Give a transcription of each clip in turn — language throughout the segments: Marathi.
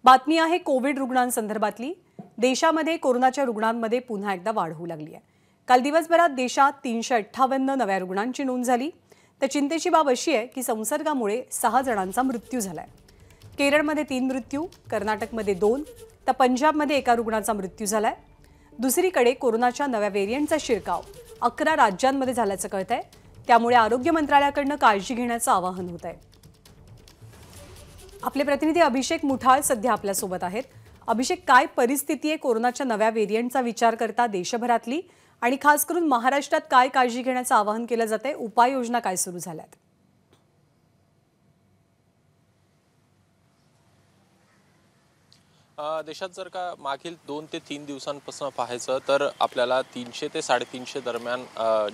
बातमी आहे कोविड रुग्णांसंदर्भातली। देशामध्ये कोरोनाच्या रुग्णांमध्ये पुन्हा एकदा वाढ होऊ लागली आहे। काल दिवसभरात देशात 358 नव्या रुग्णांची नोंद झाली। तर चिंतेची बाब अशी आहे की संसर्गामुळे 6 जणांचा मृत्यू झालाय। केरळमध्ये 3 मृत्यू, कर्नाटकमध्ये 2, तर पंजाबमध्ये एका रुग्णाचा मृत्यू झालाय। दुसरीकडे कोरोनाच्या नव्या व्हेरिएंटचा शिरकाव 11 राज्यांमध्ये झाल्याचं कळतंय। त्यामुळे आरोग्य मंत्रालयाकडून काळजी घेण्याचं आवाहन होत आहे। आपले प्रतिनिधी अभिषेक मुठाळ सध्या आपल्या सोबत आहेत। अभिषेक, काय परिस्थिती आहे कोरोनाच्या नव्या व्हेरिएंटचा विचार करता देशभरातली, आणि खास करून महाराष्ट्रात काय काळजी घेण्याचं आवाहन केलं जातंय, उपाययोजना काय सुरू झाल्यात? देशात जर का मागील 2 ते 3 दिवसांपासून पाहायचं तर आपल्याला 300 ते 350 दरम्यान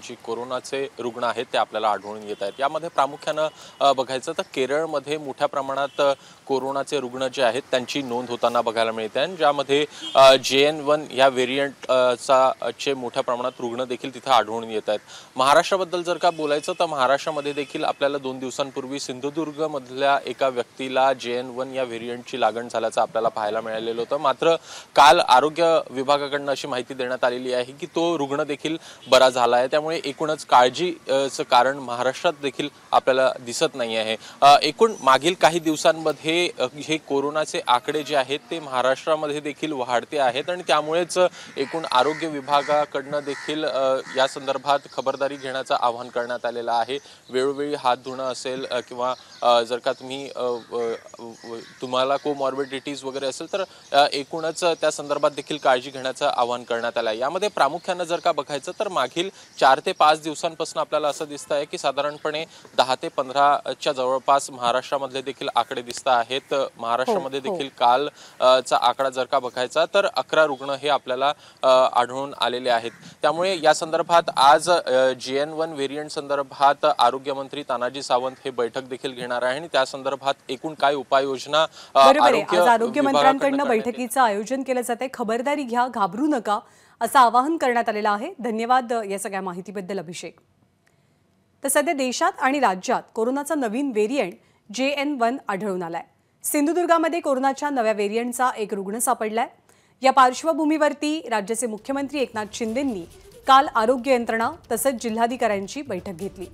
जी कोरोनाचे रुग्ण आहेत ते आपल्याला आढळून येत आहेत। यामध्ये प्रामुख्याने बघायचं तर केरळमध्ये मोठ्या प्रमाणात कोरोनाचे रुग्ण जे आहेत त्यांची नोंद होताना बघायला मिळते आहे, ज्यामध्ये JN1 या व्हेरिएंटचा मोठ्या प्रमाणात रुग्ण देखील तिथे आढळून येत आहेत। महाराष्ट्राबद्दल जर का बोलायचं तर महाराष्ट्रामध्ये देखील आपल्याला 2 दिवसांपूर्वी सिंधुदुर्गमधल्या एका व्यक्तीला JN1 या व्हेरिएंटची लागण झाल्याचं आपल्याला पाहायला मिळालेलं होतं। मात्र काल आरोग्य विभागाकडून अशी माहिती देण्यात आलेली आहे की तो रुग्ण देखील बरा झाला आहे। त्यामुळे एकूणच काळजीचं कारण महाराष्ट्रात देखील आपल्याला दिसत नाही आहे। एकूण मागील काही दिवसांमध्ये हे कोरोनाचे आकडे जे आहेत ते महाराष्ट्रामध्ये देखील वाढते आहेत, आणि त्यामुळेच एकूण आरोग्य विभागाकडून देखील या संदर्भात खबरदारी घेण्याचं आवाहन करण्यात आलेलं आहे। वेळोवेळी हात धुणं असेल किंवा जर का तुम्हाला कोमॉर्बिडिटीज वगैरे असेल तर एकूणच त्या संदर्भात देखील काळजी घेण्याचं आवाहन करण्यात आलं आहे। यामध्ये प्रामुख्याने जर का बघायचं तर मागील 4 ते 5 दिवसांपासून आपल्याला असं दिसतं आहे की साधारणपणे 10 ते 15च्या जवळपास महाराष्ट्रामध्ये देखील आकडे दिसत आहेत। महाराष्ट्रामध्ये देखील कालचा आकडा जर का बघायचा तर 11 रुग्ण हे आपल्याला आढळून आलेले आहेत। त्यामुळे या संदर्भात आज JN1 व्हेरिएंट संदर्भात आरोग्यमंत्री तानाजी सावंत हे बैठक देखील घेणार आहे, आणि त्या संदर्भात एकूण काय उपाययोजना आरोग्य मंत्र्यांकडून बैठकीचं आयोजन केलं जाते। खबरदारी घ्या, घाबरू नका असं आवाहन करण्यात आलेलं आहे। धन्यवाद या सगळ्या माहितीबद्दल अभिषेक। तर सध्या देशात आणि राज्यात कोरोनाचा नवीन व्हेरिएंट JN1 आढळून आलाय। सिंधुदुर्गामध्ये कोरोनाच्या नव्या व्हेरिएंटचा एक रुग्ण सापडलाय। या पार्श्वभूमीवरती राज्याचे मुख्यमंत्री एकनाथ शिंदेंनी काल आरोग्य यंत्रणा तसंच जिल्हाधिकाऱ्यांची बैठक घेतली।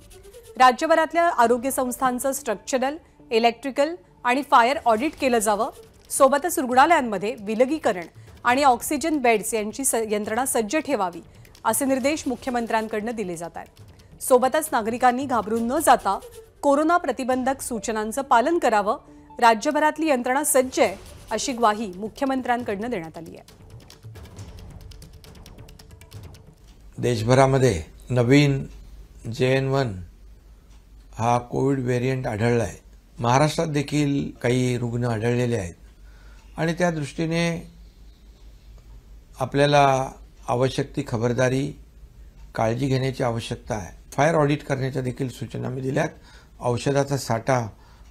राज्यभरातल्या आरोग्य संस्थांचं स्ट्रक्चरल, इलेक्ट्रिकल आणि फायर ऑडिट केलं जावं। सोबतच रुग्णालयांमध्ये विलगीकरण आणि ऑक्सिजन बेड्स यांची यंत्रणा सज्ज ठेवावी असे निर्देश मुख्यमंत्र्यांकडून दिले जात आहेत। सोबतच नागरिकांनी घाबरून न जाता कोरोना प्रतिबंधक सूचनांचं पालन करावं। राज्यभरातली यंत्रणा सज्ज आहे अशी ग्वाही मुख्यमंत्र्यांकडून देण्यात आली आहे। देशभरामध्ये नवीन JN1 हा कोविड व्हेरिएंट आढळला आहे। महाराष्ट्रात देखील काही रुग्ण आढळलेले आहेत, आणि त्या दृष्टीने आपल्याला आवश्यक ती खबरदारी, काळजी घेण्याची आवश्यकता आहे। फायर ऑडिट करण्याच्या देखील सूचना मी दिल्यात। औषधाचा साठा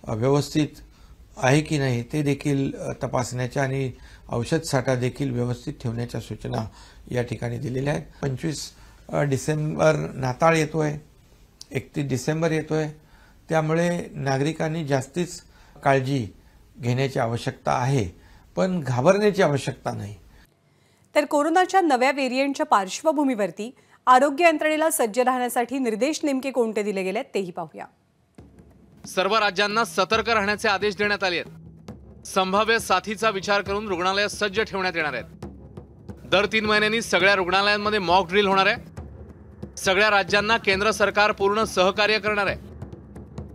व्यवस्थित आहे की नाही ते देखील तपासण्याच्या आणि औषध साठा देखील व्यवस्थित ठेवण्याच्या सूचना या ठिकाणी दिलेल्या आहेत। 25 डिसेंबर नाताळ येतोय, 31 डिसेंबर येतोय, त्यामुळे नागरिकांनी जास्तीच काळजी घेण्याची आवश्यकता आहे, पण घाबरण्याची आवश्यकता नाही। तर कोरोनाच्या नव्या व्हेरिएंटच्या पार्श्वभूमीवरती आरोग्य यंत्रणेला सज्ज राहण्यासाठी निर्देश नेमके कोणते दिले गेलेत तेही पाहूया। सर्व राज्यांना सतर्क राहण्याचे आदेश देण्यात आले आहेत। संभाव्य साथीचा विचार करून रुग्णालय सज्ज ठेवण्यात येणार आहेत। दर 3 महिन्यांनी सगळ्या रुग्णालयांमध्ये मॉक ड्रिल होणार आहे। सगळ्या राज्यांना केंद्र सरकार पूर्ण सहकार्य करणार आहे।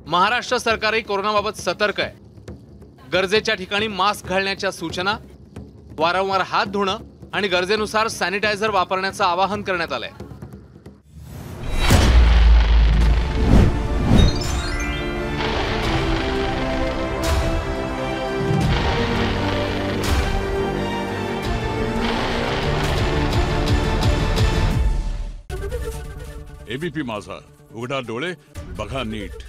महाराष्ट्र सरकारही कोरोनाबाबत सतर्क आहे। गरजेच्या ठिकाणी मास्क घालण्याच्या सूचना, वारंवार हात धुणं आणि गरजेनुसार सॅनिटायझर वापरण्याचं आवाहन करण्यात आलंय। ABP माझा, उघडा डोळे बघा नीट।